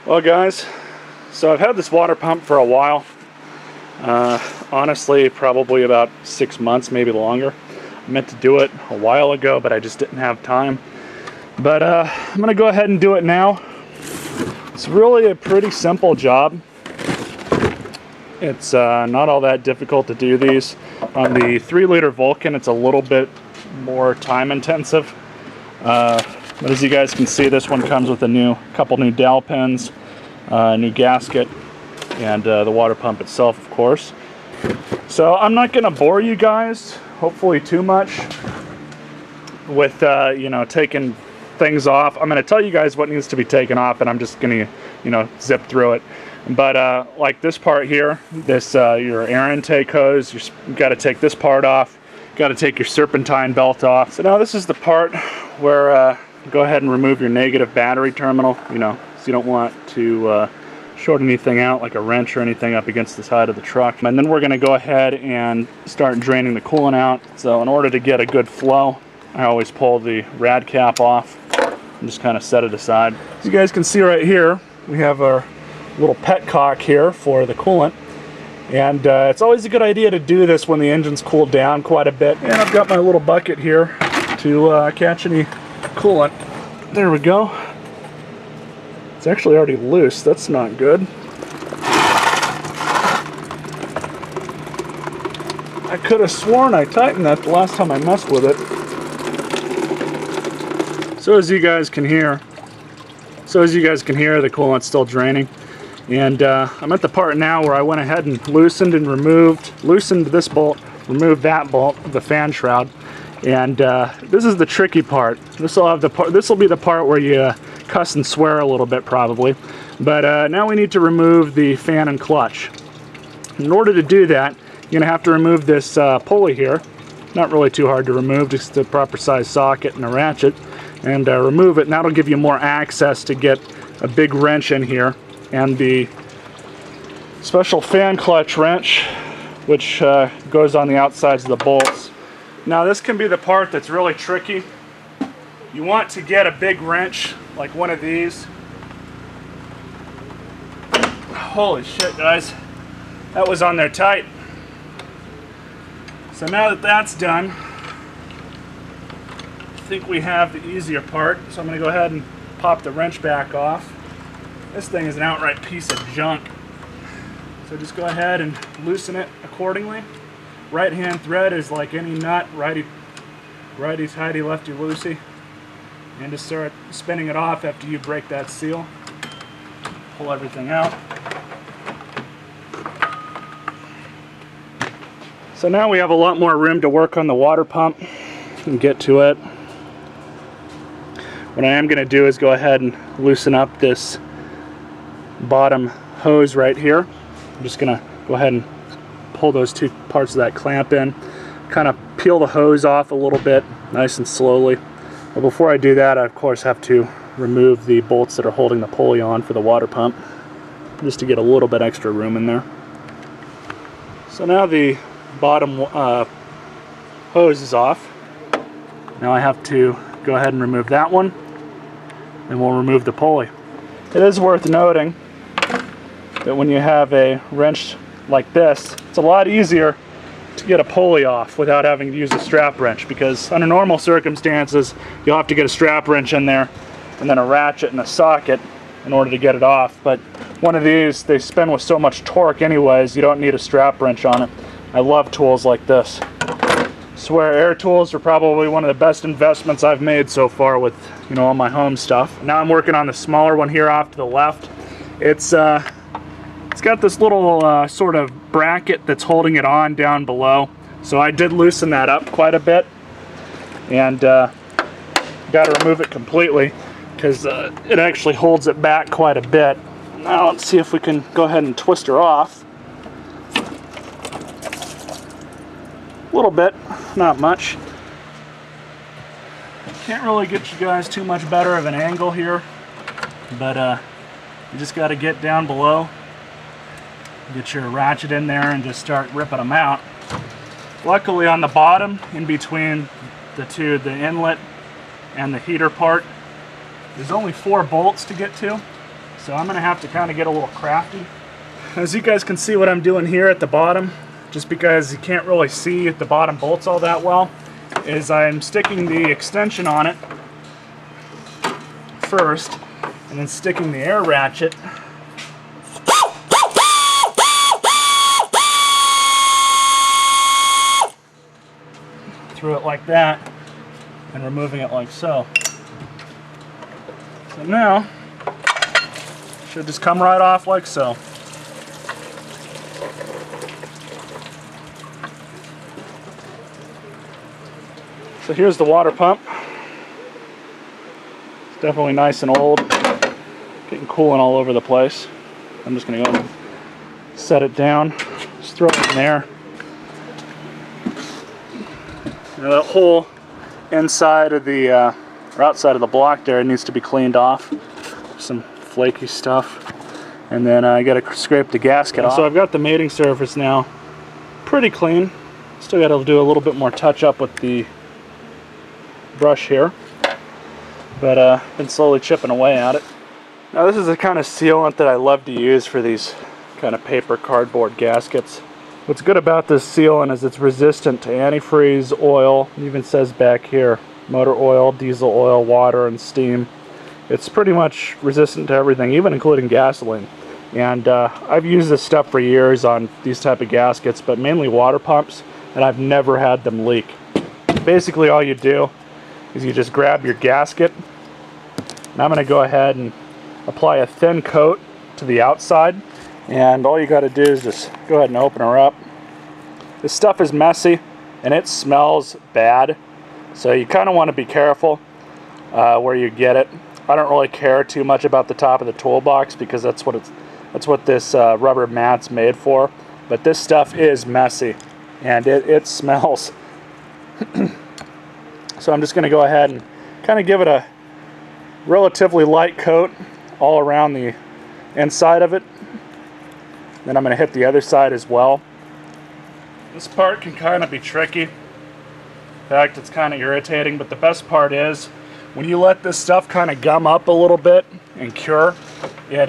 Well guys, so I've had this water pump for a while. Honestly, probably about 6 months, maybe longer. I meant to do it a while ago, but I just didn't have time. But I'm going to go ahead and do it now. It's really a pretty simple job. It's not all that difficult to do these. On the 3-liter Vulcan, it's a little bit more time intensive. But as you guys can see, this one comes with a couple new dowel pins, new gasket, and the water pump itself, of course. So I'm not going to bore you guys, hopefully too much, with taking things off. I'm going to tell you guys what needs to be taken off, and I'm just going to zip through it. But like this part here, this your air intake hose, you've got to take this part off. Got to take your serpentine belt off. So now this is the part where go ahead and remove your negative battery terminal, so you don't want to short anything out like a wrench or anything up against the side of the truck. And then we're going to go ahead and start draining the coolant out. So in order to get a good flow, I always pull the rad cap off and just kind of set it aside. As you guys can see right here, we have our little petcock here for the coolant. And it's always a good idea to do this when the engine's cooled down quite a bit. And I've got my little bucket here to catch any coolant. There we go. It's actually already loose. That's not good. I could have sworn I tightened that the last time I messed with it. So as you guys can hear, the coolant's still draining. And I'm at the part now where I went ahead and loosened this bolt, removed that bolt of the fan shroud. And this is the tricky part. This will be the part where you cuss and swear a little bit probably. But now we need to remove the fan and clutch. In order to do that, you're going to have to remove this pulley here. Not really too hard to remove, just the proper size socket and a ratchet. And remove it, and that'll give you more access to get a big wrench in here. And the special fan clutch wrench, which goes on the outsides of the bolts. Now this can be the part that's really tricky. You want to get a big wrench like one of these. Holy shit, guys, that was on there tight. So now that that's done, I think we have the easier part. So I'm going to go ahead and pop the wrench back off. This thing is an outright piece of junk. So just go ahead and loosen it accordingly. Right hand thread is like any nut, righty tighty, lefty loosey. And just start spinning it off after you break that seal. Pull everything out. So now we have a lot more room to work on the water pump and get to it. What I am going to do is go ahead and loosen up this bottom hose right here. I'm just going to go ahead and pull those two parts of that clamp in, kind of peel the hose off a little bit, nice and slowly. But before I do that, I of course have to remove the bolts that are holding the pulley on for the water pump, just to get a little bit extra room in there. So now the bottom hose is off. Now I have to go ahead and remove that one, and we'll remove the pulley. It is worth noting that when you have a wrench like this, it's a lot easier to get a pulley off without having to use a strap wrench, because under normal circumstances you'll have to get a strap wrench in there and then a ratchet and a socket in order to get it off. But one of these, they spin with so much torque anyways, you don't need a strap wrench on it. I love tools like this. I swear air tools are probably one of the best investments I've made so far with all my home stuff. Now I'm working on the smaller one here off to the left. It's got this little sort of bracket that's holding it on down below. So I did loosen that up quite a bit, and got to remove it completely because it actually holds it back quite a bit. Now let's see if we can go ahead and twist her off. A little bit, not much. Can't really get you guys too much better of an angle here, but you just got to get down below, get your ratchet in there, and just start ripping them out. Luckily on the bottom, in between the inlet and the heater part, there's only 4 bolts to get to. So I'm gonna have to kind of get a little crafty. As you guys can see what I'm doing here at the bottom, just because you can't really see the bottom bolts all that well, is I'm sticking the extension on it first, and then sticking the air ratchet through it like that, and removing it like so. So now, should just come right off like so. So here's the water pump. It's definitely nice and old, getting coolant all over the place. I'm just gonna go and set it down, just throw it in there. Now that whole inside of the, or outside of the block there needs to be cleaned off. Some flaky stuff. And then I gotta scrape the gasket off. So I've got the mating surface now pretty clean. Still gotta do a little bit more touch up with the brush here. But been slowly chipping away at it. Now this is the kind of sealant that I love to use for these kind of paper cardboard gaskets. What's good about this sealant is it's resistant to antifreeze, oil, it even says back here, motor oil, diesel oil, water, and steam. It's pretty much resistant to everything, even including gasoline. And I've used this stuff for years on these type of gaskets, but mainly water pumps, and I've never had them leak. Basically all you do is you just grab your gasket, and I'm going to go ahead and apply a thin coat to the outside. And all you got to do is just go ahead and open her up. This stuff is messy and it smells bad, so you kind of want to be careful where you get it. I don't really care too much about the top of the toolbox because that's what this rubber mat's made for. But this stuff is messy and it smells. So I'm just going to go ahead and kind of give it a relatively light coat all around the inside of it. Then I'm going to hit the other side as well. This part can kind of be tricky. In fact, it's kind of irritating, but the best part is when you let this stuff kind of gum up a little bit and cure, it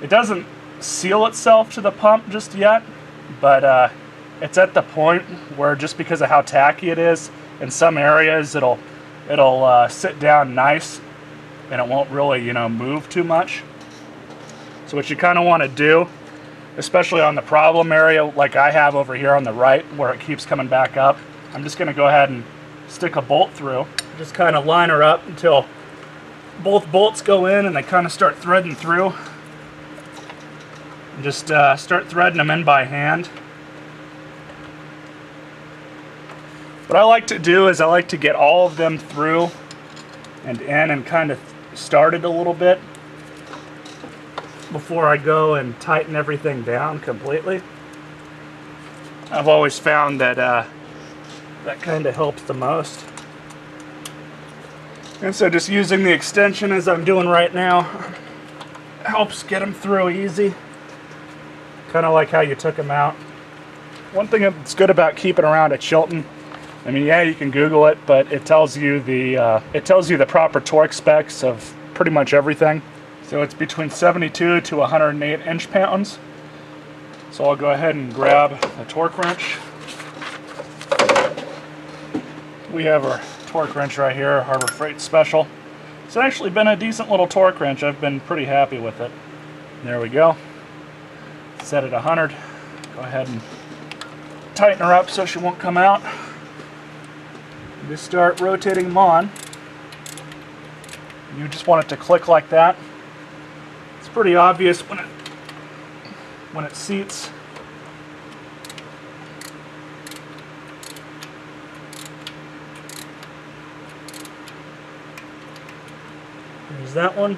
doesn't seal itself to the pump just yet, but it's at the point where, just because of how tacky it is, in some areas it'll sit down nice and it won't really, move too much. So what you kind of want to do, especially on the problem area like I have over here on the right where it keeps coming back up, I'm just going to go ahead and stick a bolt through. Just kind of line her up until both bolts go in and they kind of start threading through. And just start threading them in by hand. What I like to do is I like to get all of them through and in and kind of started a little bit before I go and tighten everything down completely. I've always found that that kind of helps the most. And so just using the extension as I'm doing right now helps get them through easy. Kind of like how you took them out. One thing that's good about keeping around at Chilton, I mean, yeah, you can Google it, but it tells you the proper torque specs of pretty much everything. So it's between 72 to 108 inch-pounds. So I'll go ahead and grab a torque wrench. We have our torque wrench right here, Harbor Freight Special. It's actually been a decent little torque wrench. I've been pretty happy with it. There we go. Set it 100. Go ahead and tighten her up so she won't come out. Just start rotating them on. You just want it to click like that. It's pretty obvious when it seats. There's that one.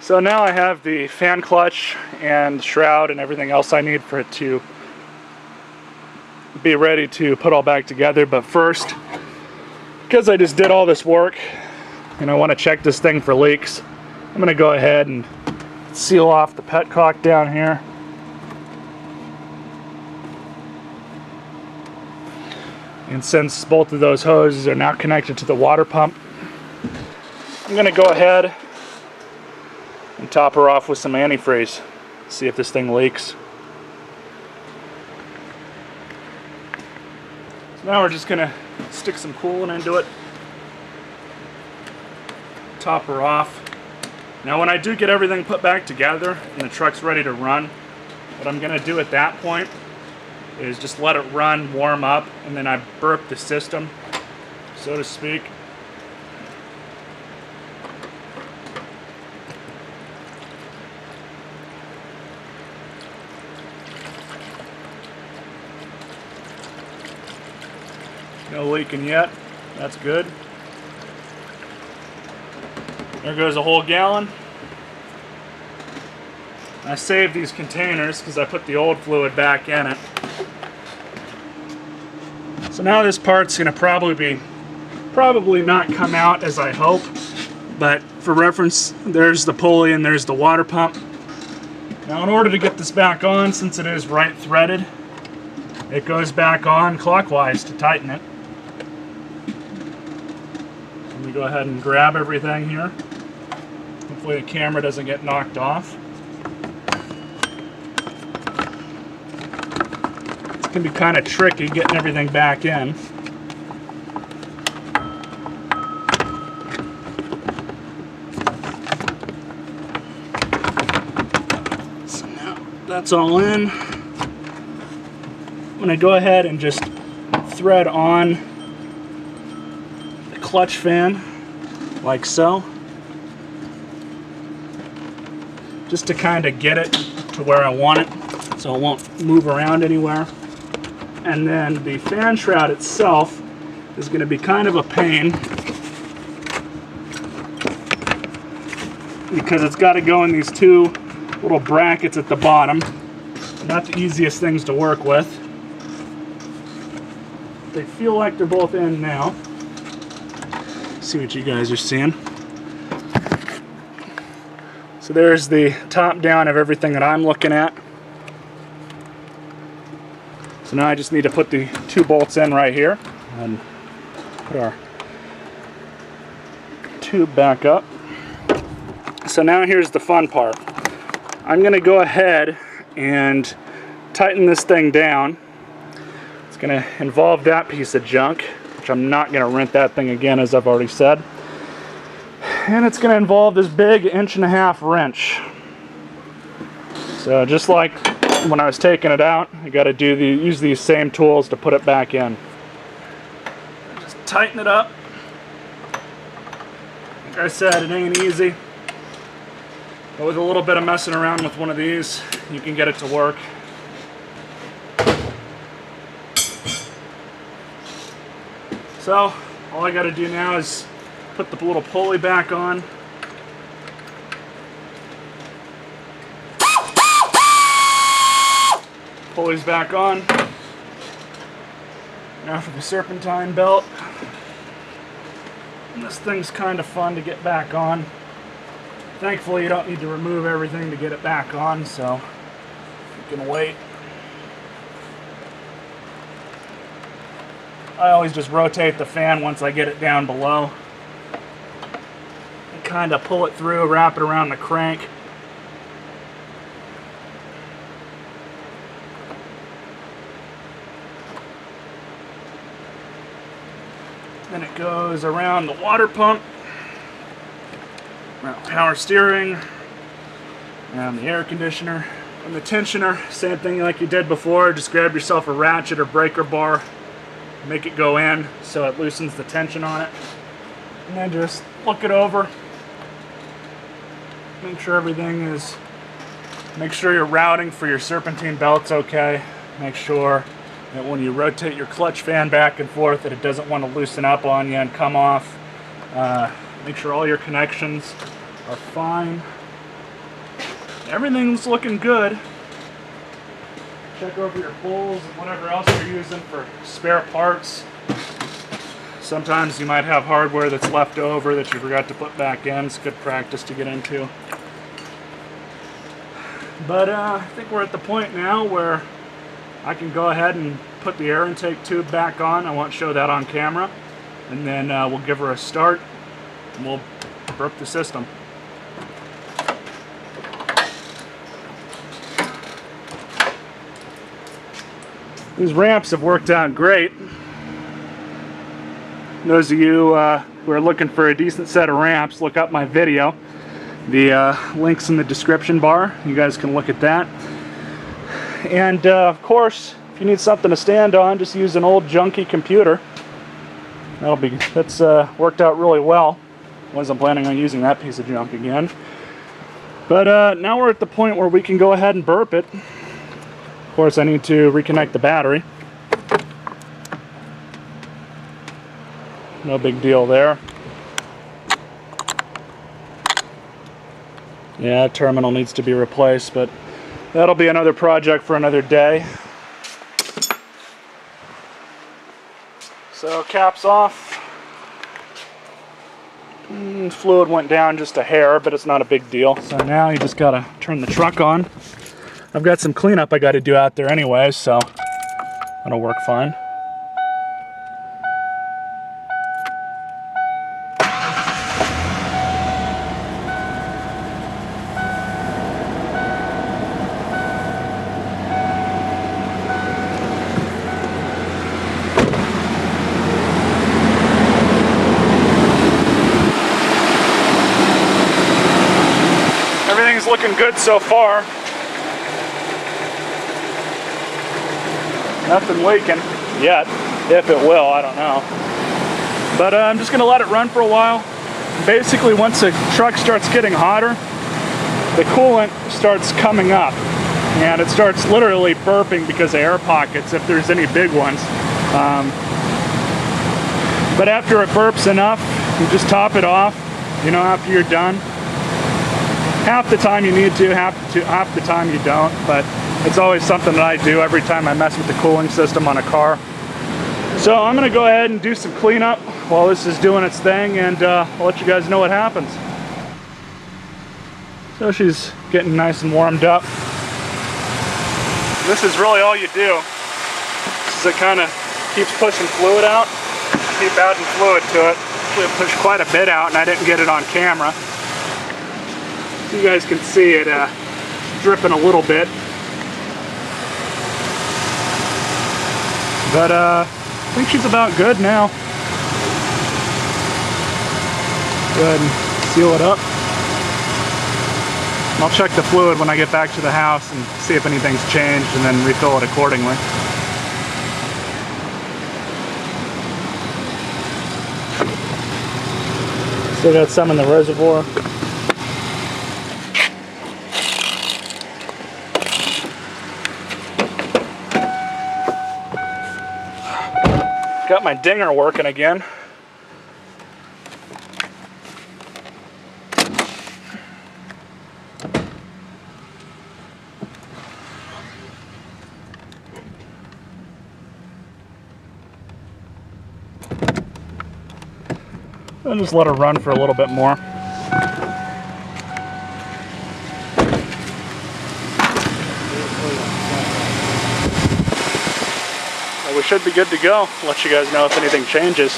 So now I have the fan clutch and shroud and everything else I need for it to be ready to put all back together. But first, because I just did all this work and I want to check this thing for leaks, I'm going to go ahead and seal off the petcock down here. And since both of those hoses are now connected to the water pump, I'm going to go ahead and top her off with some antifreeze. See if this thing leaks. So now we're just gonna stick some coolant into it, top her off. Now when I do get everything put back together and the truck's ready to run, what I'm gonna do at that point is just let it run, warm up, and then I burp the system, so to speak. No leaking yet. That's good. There goes a whole gallon. I saved these containers because I put the old fluid back in it. So now this part's going to probably not come out as I hope, but for reference, there's the pulley and there's the water pump. Now in order to get this back on, since it is right threaded, it goes back on clockwise to tighten it. Let me go ahead and grab everything here. Hopefully the camera doesn't get knocked off. It's going to be kind of tricky getting everything back in. So now that's all in. I'm going to go ahead and just thread on the clutch fan like so, just to kind of get it to where I want it so it won't move around anywhere. And then the fan shroud itself is going to be kind of a pain because it's got to go in these two little brackets at the bottom. Not the easiest things to work with. They feel like they're both in now. See what you guys are seeing. So there's the top down of everything that I'm looking at. So now I just need to put the two bolts in right here and put our tube back up. So now here's the fun part. I'm going to go ahead and tighten this thing down. It's going to involve that piece of junk, which I'm not going to rent that thing again, as I've already said. And it's going to involve this big 1.5-inch wrench. So just like when I was taking it out, I got to use these same tools to put it back in. Just tighten it up. Like I said, it ain't easy. But with a little bit of messing around with one of these, you can get it to work. So all I got to do now is put the little pulley back on. Pulley's back on. Now for the serpentine belt. And this thing's kind of fun to get back on. Thankfully you don't need to remove everything to get it back on, so you can wait. I always just rotate the fan once I get it down below. And kind of pull it through, wrap it around the crank. Then it goes around the water pump, around power steering, around the air conditioner, and the tensioner. Same thing like you did before. Just grab yourself a ratchet or breaker bar, make it go in so it loosens the tension on it, and then just look it over. Make sure everything is. Make sure your routing for your serpentine belt's okay. Make sure that when you rotate your clutch fan back and forth that it doesn't want to loosen up on you and come off. Make sure all your connections are fine. Everything's looking good. Check over your pulls and whatever else you're using for spare parts. Sometimes you might have hardware that's left over that you forgot to put back in. It's good practice to get into. But I think we're at the point now where I can go ahead and put the air intake tube back on. I won't show that on camera. And then we'll give her a start and we'll burp the system. These ramps have worked out great. Those of you who are looking for a decent set of ramps, look up my video. The link's in the description bar. You guys can look at that. And of course, if you need something to stand on, just use an old junky computer. That's worked out really well. Wasn't planning on using that piece of junk again. But now we're at the point where we can go ahead and burp it. Of course, I need to reconnect the battery. No big deal there. Yeah, terminal needs to be replaced, but that'll be another project for another day. So caps off. Fluid went down just a hair, but it's not a big deal. So now you just gotta turn the truck on. I've got some cleanup I gotta do out there anyway, so that'll work fine. Everything's looking good so far. Nothing leaking yet. If it will, I don't know. But I'm just gonna let it run for a while. Basically, once the truck starts getting hotter, the coolant starts coming up. And it starts literally burping because of air pockets, if there's any big ones. But after it burps enough, you just top it off, you know, after you're done. Half the time you need to, half the time you don't, but it's always something that I do every time I mess with the cooling system on a car. So I'm gonna go ahead and do some cleanup while this is doing its thing, and I'll let you guys know what happens. So she's getting nice and warmed up. This is really all you do. It kind of keeps pushing fluid out. Keep adding fluid to it. Actually, I pushed quite a bit out, and I didn't get it on camera. You guys can see it dripping a little bit. But I think she's about good now. Go ahead and seal it up. I'll check the fluid when I get back to the house and see if anything's changed, and then refill it accordingly. Still got some in the reservoir. Got my dinger working again. I'll just let her run for a little bit more. We should be good to go. I'll let you guys know if anything changes.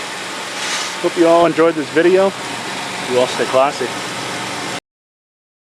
Hope you all enjoyed this video. You all stay classy.